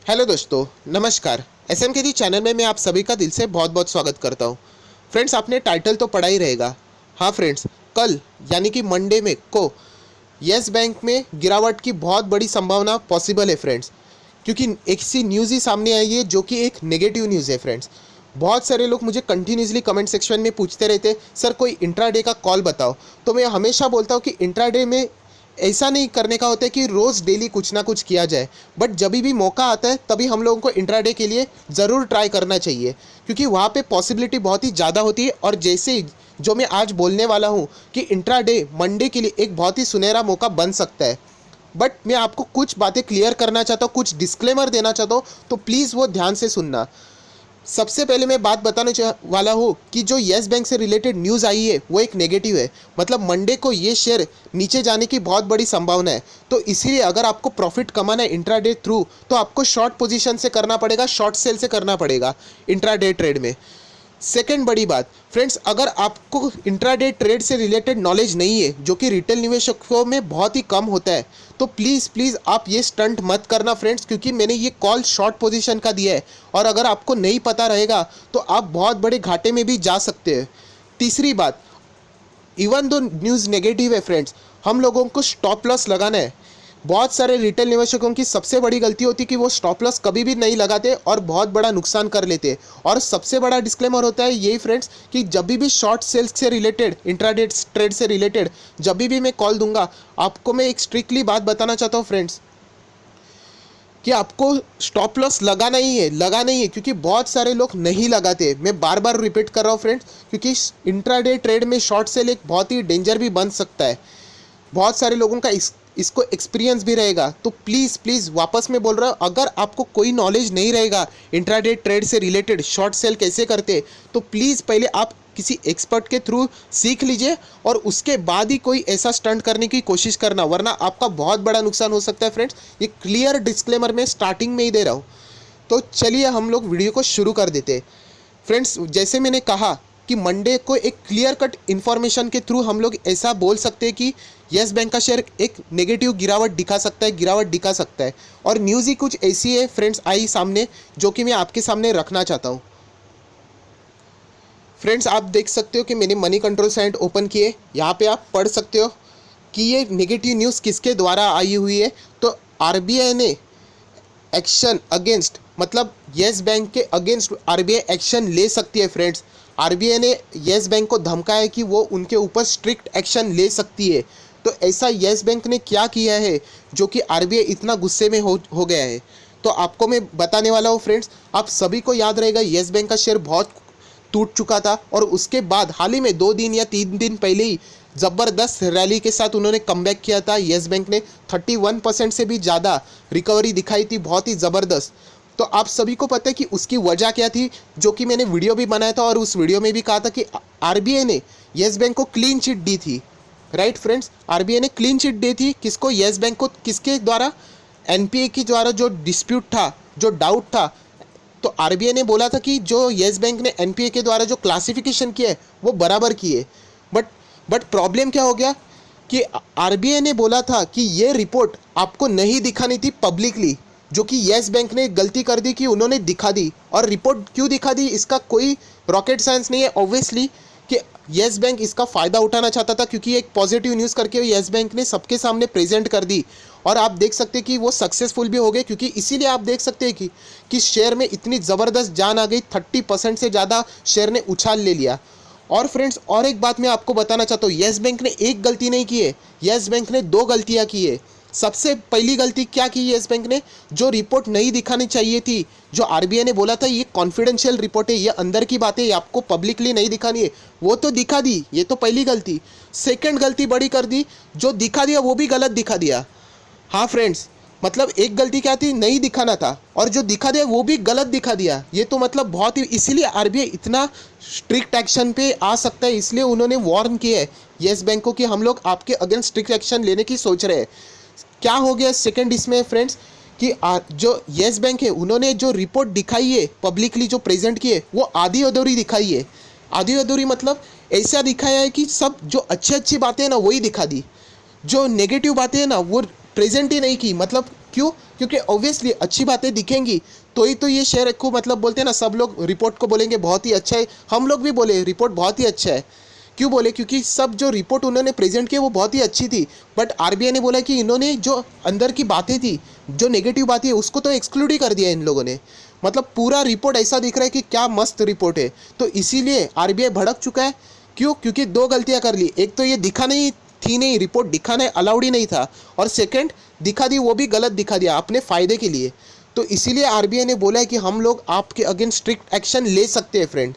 Hello दोस्तों, नमस्कार। SM के दी चैनल में मैं आप सभी का दिल से बहुत बहुत स्वागत करता हूँ। फ्रेंड्स, आपने टाइटल तो पढ़ा ही रहेगा। हाँ फ्रेंड्स, कल यानी कि मंडे में को यस बैंक में गिरावट की बहुत बड़ी संभावना पॉसिबल है फ्रेंड्स, क्योंकि एक सी न्यूज़ ही सामने आई है जो कि एक नेगेटिव न्यूज़ है फ्रेंड्स। बहुत सारे लोग मुझे कंटिन्यूसली कमेंट सेक्शन में पूछते रहते, सर कोई इंट्राडे का कॉल बताओ। तो मैं हमेशा बोलता हूँ कि इंट्राडे में ऐसा नहीं करने का होता है कि रोज़ डेली कुछ ना कुछ किया जाए, बट जब भी मौका आता है तभी हम लोगों को इंट्राडे के लिए ज़रूर ट्राई करना चाहिए, क्योंकि वहाँ पे पॉसिबिलिटी बहुत ही ज़्यादा होती है। और जैसे जो मैं आज बोलने वाला हूँ कि इंट्राडे मंडे के लिए एक बहुत ही सुनहरा मौका बन सकता है। बट मैं आपको कुछ बातें क्लियर करना चाहता हूँ, कुछ डिस्क्लेमर देना चाहता हूँ, तो प्लीज़ वो ध्यान से सुनना। सबसे पहले मैं बात बताने वाला हूँ कि जो येस बैंक से रिलेटेड न्यूज़ आई है वो एक नेगेटिव है। मतलब मंडे को ये शेयर नीचे जाने की बहुत बड़ी संभावना है। तो इसीलिए अगर आपको प्रॉफिट कमाना है इंट्राडे थ्रू, तो आपको शॉर्ट पोजीशन से करना पड़ेगा, शॉर्ट सेल से करना पड़ेगा इंट्राडे ट्रेड में। सेकेंड बड़ी बात फ्रेंड्स, अगर आपको इंट्राडे ट्रेड से रिलेटेड नॉलेज नहीं है, जो कि रिटेल निवेशकों में बहुत ही कम होता है, तो प्लीज़ प्लीज़ आप ये स्टंट मत करना फ्रेंड्स, क्योंकि मैंने ये कॉल शॉर्ट पोजीशन का दिया है और अगर आपको नहीं पता रहेगा तो आप बहुत बड़े घाटे में भी जा सकते हैं। तीसरी बात, इवन दो न्यूज़ नेगेटिव है फ्रेंड्स, हम लोगों को स्टॉप लॉस लगाना है। बहुत सारे रिटेल निवेशकों की सबसे बड़ी गलती होती है कि वो स्टॉप लॉस कभी भी नहीं लगाते और बहुत बड़ा नुकसान कर लेते। और सबसे बड़ा डिस्क्लेमर होता है यही फ्रेंड्स कि जब भी शॉर्ट सेल्स से रिलेटेड, इंट्राडे ट्रेड से रिलेटेड जब भी मैं कॉल दूंगा, आपको मैं एक स्ट्रिक्टली बात बताना चाहता हूँ फ्रेंड्स, कि आपको स्टॉप लॉस लगाना ही है, लगाना ही है, क्योंकि बहुत सारे लोग नहीं लगाते। मैं बार बार रिपीट कर रहा हूँ फ्रेंड्स, क्योंकि इंट्राडे ट्रेड में शॉर्ट सेल एक बहुत ही डेंजर भी बन सकता है। बहुत सारे लोगों का इसको एक्सपीरियंस भी रहेगा। तो प्लीज़ प्लीज़ वापस मैं बोल रहा हूँ, अगर आपको कोई नॉलेज नहीं रहेगा इंट्राडे ट्रेड से रिलेटेड, शॉर्ट सेल कैसे करते, तो प्लीज़ पहले आप किसी एक्सपर्ट के थ्रू सीख लीजिए और उसके बाद ही कोई ऐसा स्टंट करने की कोशिश करना, वरना आपका बहुत बड़ा नुकसान हो सकता है फ्रेंड्स। ये क्लियर डिस्क्लेमर मैं स्टार्टिंग में ही दे रहा हूँ। तो चलिए हम लोग वीडियो को शुरू कर देते हैं फ्रेंड्स। जैसे मैंने कहा कि मंडे को एक क्लियर कट इन्फॉर्मेशन के थ्रू हम लोग ऐसा बोल सकते हैं कि येस बैंक का शेयर एक नेगेटिव गिरावट दिखा सकता है, गिरावट दिखा सकता है। और न्यूज़ ही कुछ ऐसी है फ्रेंड्स आई सामने, जो कि मैं आपके सामने रखना चाहता हूँ। फ्रेंड्स, आप देख सकते हो कि मैंने मनी कंट्रोल साइट ओपन किए। यहाँ पे आप पढ़ सकते हो कि ये नेगेटिव न्यूज़ किसके द्वारा आई हुई है। तो आरबीआई ने एक्शन अगेंस्ट, मतलब येस बैंक के अगेंस्ट आरबीआई एक्शन ले सकती है फ्रेंड्स। आरबीआई ने येस बैंक को धमकाया है कि वो उनके ऊपर स्ट्रिक्ट एक्शन ले सकती है। तो ऐसा येस बैंक ने क्या किया है जो कि आरबीआई इतना गुस्से में हो गया है, तो आपको मैं बताने वाला हूँ फ्रेंड्स। आप सभी को याद रहेगा येस बैंक का शेयर बहुत टूट चुका था और उसके बाद हाल ही में 2 दिन या 3 दिन पहले ही ज़बरदस्त रैली के साथ उन्होंने कमबैक किया था। येस बैंक ने 31% से भी ज़्यादा रिकवरी दिखाई थी, बहुत ही ज़बरदस्त। तो आप सभी को पता है कि उसकी वजह क्या थी, जो कि मैंने वीडियो भी बनाया था और उस वीडियो में भी कहा था कि आरबीआई ने येस बैंक को क्लीन चिट दी थी। राइट फ्रेंड्स, आरबीआई ने क्लीन चिट दी थी किसको? येस बैंक को। किसके द्वारा? एनपीए के द्वारा। जो डिस्प्यूट था, जो डाउट था, तो आरबीआई ने बोला था कि जो येस बैंक ने एनपीए के द्वारा जो क्लासिफिकेशन किया है वो बराबर किए। बट बट प्रॉब्लम क्या हो गया कि आरबीआई ने बोला था कि ये रिपोर्ट आपको नहीं दिखानी थी पब्लिकली, जो कि येस बैंक ने गलती कर दी कि उन्होंने दिखा दी। और रिपोर्ट क्यों दिखा दी, इसका कोई रॉकेट साइंस नहीं है ऑब्वियसली, कि येस बैंक इसका फ़ायदा उठाना चाहता था, क्योंकि एक पॉजिटिव न्यूज़ करके येस बैंक ने सबके सामने प्रेजेंट कर दी। और आप देख सकते हैं कि वो सक्सेसफुल भी हो गए, क्योंकि इसीलिए आप देख सकते हैं कि शेयर में इतनी ज़बरदस्त जान आ गई। 30% से ज़्यादा शेयर ने उछाल ले लिया। और फ्रेंड्स, और एक बात मैं आपको बताना चाहता हूँ, येस बैंक ने एक गलती नहीं की है, येस बैंक ने 2 गलतियाँ की है। सबसे पहली गलती क्या की येस बैंक ने? जो रिपोर्ट नहीं दिखानी चाहिए थी, जो आरबीआई ने बोला था ये कॉन्फिडेंशियल रिपोर्ट है, ये अंदर की बातें, ये आपको पब्लिकली नहीं दिखानी है, वो तो दिखा दी। ये तो पहली गलती। सेकंड गलती बड़ी कर दी, जो दिखा दिया वो भी गलत दिखा दिया। हाँ फ्रेंड्स, मतलब एक गलती क्या थी, नहीं दिखाना था, और जो दिखा दिया वो भी गलत दिखा दिया। ये तो मतलब बहुत ही, इसीलिए आरबीआई इतना स्ट्रिक्ट एक्शन पे आ सकता है, इसलिए उन्होंने वार्न किया है येस बैंक को कि हम लोग आपके अगेंस्ट स्ट्रिक्ट एक्शन लेने की सोच रहे हैं। क्या हो गया सेकंड इसमें फ्रेंड्स, कि जो येस बैंक है उन्होंने जो रिपोर्ट दिखाई है पब्लिकली, जो प्रेजेंट की है, वो आधी अधूरी दिखाई है। आधी अधूरी मतलब ऐसा दिखाया है कि सब जो अच्छी बातें हैं ना वही दिखा दी, जो नेगेटिव बातें हैं ना वो प्रेजेंट ही नहीं की। मतलब क्यों? क्योंकि ऑब्वियसली अच्छी बातें दिखेंगी तो ही तो ये शेयर को मतलब बोलते हैं ना, सब लोग रिपोर्ट को बोलेंगे बहुत ही अच्छा है, हम लोग भी बोले रिपोर्ट बहुत ही अच्छा है। क्यों बोले? क्योंकि सब जो रिपोर्ट उन्होंने प्रेजेंट की वो बहुत ही अच्छी थी, बट आरबीआई ने बोला कि इन्होंने जो अंदर की बातें थी, जो नेगेटिव बातें उसको तो एक्सक्लूड ही कर दिया इन लोगों ने। मतलब पूरा रिपोर्ट ऐसा दिख रहा है कि क्या मस्त रिपोर्ट है, तो इसीलिए आरबीआई भड़क चुका है। क्यों? क्योंकि दो गलतियां कर ली, एक तो ये दिखा नहीं थी, नहीं रिपोर्ट दिखाना अलाउड ही नहीं था, और सेकंड दिखा दी वो भी गलत दिखा दिया अपने फ़ायदे के लिए। तो इसीलिए आरबीआई ने बोला है कि हम लोग आपके अगेंस्ट स्ट्रिक्ट एक्शन ले सकते हैं फ्रेंड।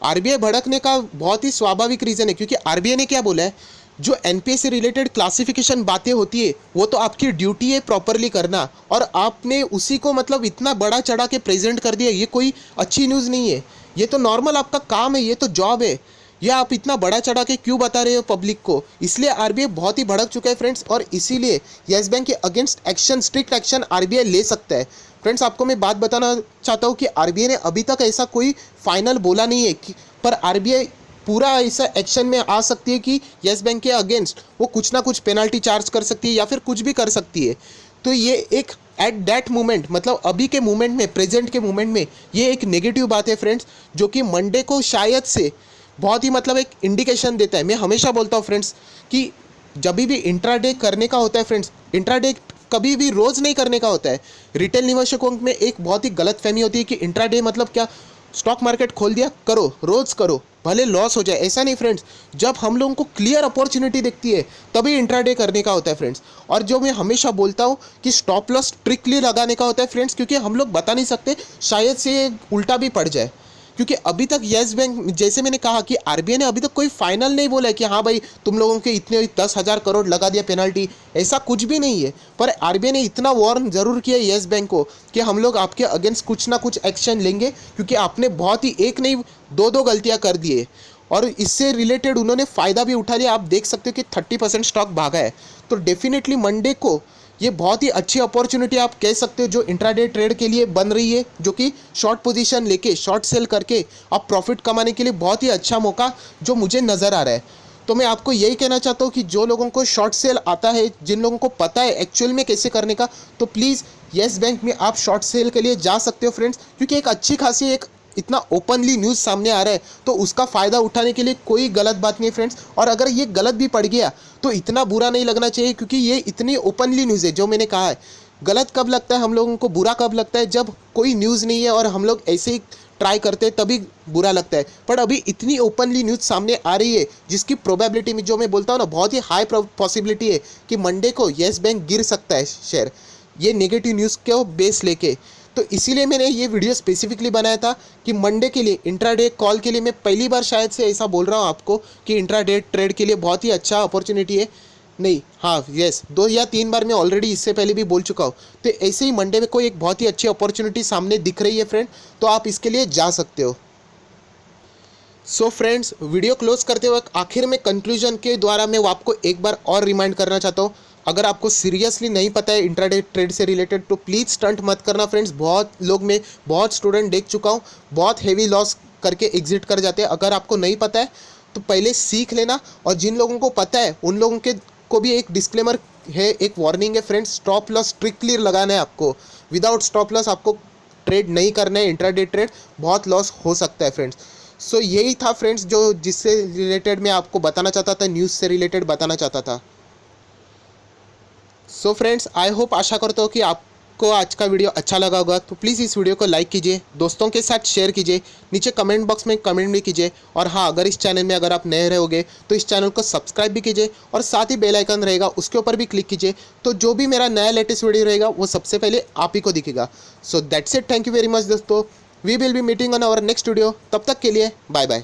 आरबीआई भड़कने का बहुत ही स्वाभाविक रीज़न है, क्योंकि आरबीआई ने क्या बोला है, जो एनपीएस से रिलेटेड क्लासिफिकेशन बातें होती है वो तो आपकी ड्यूटी है प्रॉपरली करना, और आपने उसी को मतलब इतना बड़ा चढ़ा के प्रेजेंट कर दिया। ये कोई अच्छी न्यूज़ नहीं है, ये तो नॉर्मल आपका काम है, ये तो जॉब है। ये आप इतना बड़ा चढ़ा के क्यों बता रहे हो पब्लिक को? इसलिए आरबीआई बहुत ही भड़क चुका है फ्रेंड्स, और इसीलिए येस बैंक के against action, strict action RBI ले सकता है। फ्रेंड्स, आपको मैं बात बताना चाहता हूँ कि आरबीआई ने अभी तक ऐसा कोई फाइनल बोला नहीं है कि, पर आरबीआई पूरा ऐसा एक्शन में आ सकती है कि येस बैंक के अगेंस्ट वो कुछ ना कुछ पेनल्टी चार्ज कर सकती है या फिर कुछ भी कर सकती है। तो ये एक एट दैट मोमेंट, मतलब अभी के मोमेंट में, प्रेजेंट के मोमेंट में ये एक नेगेटिव बात है फ्रेंड्स, जो कि मंडे को शायद से बहुत ही मतलब एक इंडिकेशन देता है। मैं हमेशा बोलता हूँ फ्रेंड्स कि जब भी इंट्राडे करने का होता है फ्रेंड्स, इंट्राडे कभी भी रोज़ नहीं करने का होता है। रिटेल निवेशकों में एक बहुत ही गलत फहमी होती है कि इंट्राडे मतलब क्या, स्टॉक मार्केट खोल दिया करो, रोज़ करो, भले लॉस हो जाए। ऐसा नहीं फ्रेंड्स, जब हम लोगों को क्लियर अपॉर्चुनिटी दिखती है तभी इंट्राडे करने का होता है फ्रेंड्स। और जो मैं हमेशा बोलता हूँ कि स्टॉप लॉस स्ट्रिक्टली लगाने का होता है फ्रेंड्स, क्योंकि हम लोग बता नहीं सकते, शायद से उल्टा भी पड़ जाए। क्योंकि अभी तक येस बैंक, जैसे मैंने कहा कि आरबीआई ने अभी तक कोई फाइनल नहीं बोला है कि हाँ भाई तुम लोगों के इतने 10,000 करोड़ लगा दिया पेनल्टी, ऐसा कुछ भी नहीं है। पर आरबीआई ने इतना वार्न जरूर किया येस बैंक को कि हम लोग आपके अगेंस्ट कुछ ना कुछ एक्शन लेंगे, क्योंकि आपने बहुत ही एक नहीं दो गलतियाँ कर दिए, और इससे रिलेटेड उन्होंने फ़ायदा भी उठा लिया। आप देख सकते हो कि 30% स्टॉक भागा है। तो डेफिनेटली मंडे को ये बहुत ही अच्छी अपॉर्चुनिटी आप कह सकते हो जो इंट्राडे ट्रेड के लिए बन रही है, जो कि शॉर्ट पोजीशन लेके शॉर्ट सेल करके आप प्रॉफिट कमाने के लिए बहुत ही अच्छा मौका जो मुझे नज़र आ रहा है। तो मैं आपको यही कहना चाहता हूँ कि जो लोगों को शॉर्ट सेल आता है, जिन लोगों को पता है एक्चुअल में कैसे करने का, तो प्लीज़ येस बैंक में आप शॉर्ट सेल के लिए जा सकते हो फ्रेंड्स, क्योंकि एक अच्छी खासी एक इतना ओपनली न्यूज़ सामने आ रहा है, तो उसका फ़ायदा उठाने के लिए कोई गलत बात नहीं है फ्रेंड्स। और अगर ये गलत भी पड़ गया तो इतना बुरा नहीं लगना चाहिए, क्योंकि ये इतनी ओपनली न्यूज़ है। जो मैंने कहा है, गलत कब लगता है हम लोगों को, बुरा कब लगता है जब कोई न्यूज़ नहीं है और हम लोग ऐसे ही ट्राई करते हैं, तभी बुरा लगता है। पर अभी इतनी ओपनली न्यूज़ सामने आ रही है जिसकी प्रोबेबिलिटी में, जो मैं बोलता हूँ ना, बहुत ही हाई पॉसिबिलिटी है कि मंडे को येस बैंक गिर सकता है शेयर, ये नेगेटिव न्यूज़ को बेस लेके। तो इसीलिए मैंने ये वीडियो स्पेसिफिकली बनाया था कि मंडे के लिए इंट्राडे कॉल के लिए मैं पहली बार शायद से ऐसा बोल रहा हूँ आपको कि इंट्राडे ट्रेड के लिए बहुत ही अच्छा अपॉर्चुनिटी है। नहीं, हाँ, यस, 2 या 3 बार मैं ऑलरेडी इससे पहले भी बोल चुका हूँ। तो ऐसे ही मंडे में कोई एक बहुत ही अच्छी अपॉर्चुनिटी सामने दिख रही है फ्रेंड, तो आप इसके लिए जा सकते हो। सो फ्रेंड्स, वीडियो क्लोज करते वक्त आखिर में कंक्लूजन के द्वारा मैं आपको एक बार और रिमाइंड करना चाहता हूँ, अगर आपको सीरियसली नहीं पता है इंट्राडे ट्रेड से रिलेटेड तो प्लीज़ स्टंट मत करना फ्रेंड्स। बहुत लोग, मैं बहुत स्टूडेंट देख चुका हूँ, बहुत हेवी लॉस करके एग्जिट कर जाते हैं। अगर आपको नहीं पता है तो पहले सीख लेना, और जिन लोगों को पता है उन लोगों के को भी एक डिस्क्लेमर है, एक वार्निंग है फ्रेंड्स, स्टॉप लॉस स्ट्रिक्टली लगाना है आपको। विदाउट स्टॉप लॉस आपको ट्रेड नहीं करना है इंट्राडे ट्रेड, बहुत लॉस हो सकता है फ्रेंड्स। सो यही था फ्रेंड्स जो जिससे रिलेटेड मैं आपको बताना चाहता था, न्यूज़ से रिलेटेड बताना चाहता था। सो फ्रेंड्स, आई होप, आशा करता हूँ कि आपको आज का वीडियो अच्छा लगा होगा। तो प्लीज़ इस वीडियो को लाइक कीजिए, दोस्तों के साथ शेयर कीजिए, नीचे कमेंट बॉक्स में कमेंट भी कीजिए। और हाँ, अगर इस चैनल में अगर आप नए रहोगे तो इस चैनल को सब्सक्राइब भी कीजिए, और साथ ही बेल आइकन रहेगा उसके ऊपर भी क्लिक कीजिए, तो जो भी मेरा नया लेटेस्ट वीडियो रहेगा वो सबसे पहले आप ही को दिखेगा। So that's it, thank you very much दोस्तों, we will be meeting on our next video. तब तक के लिए बाय बाय।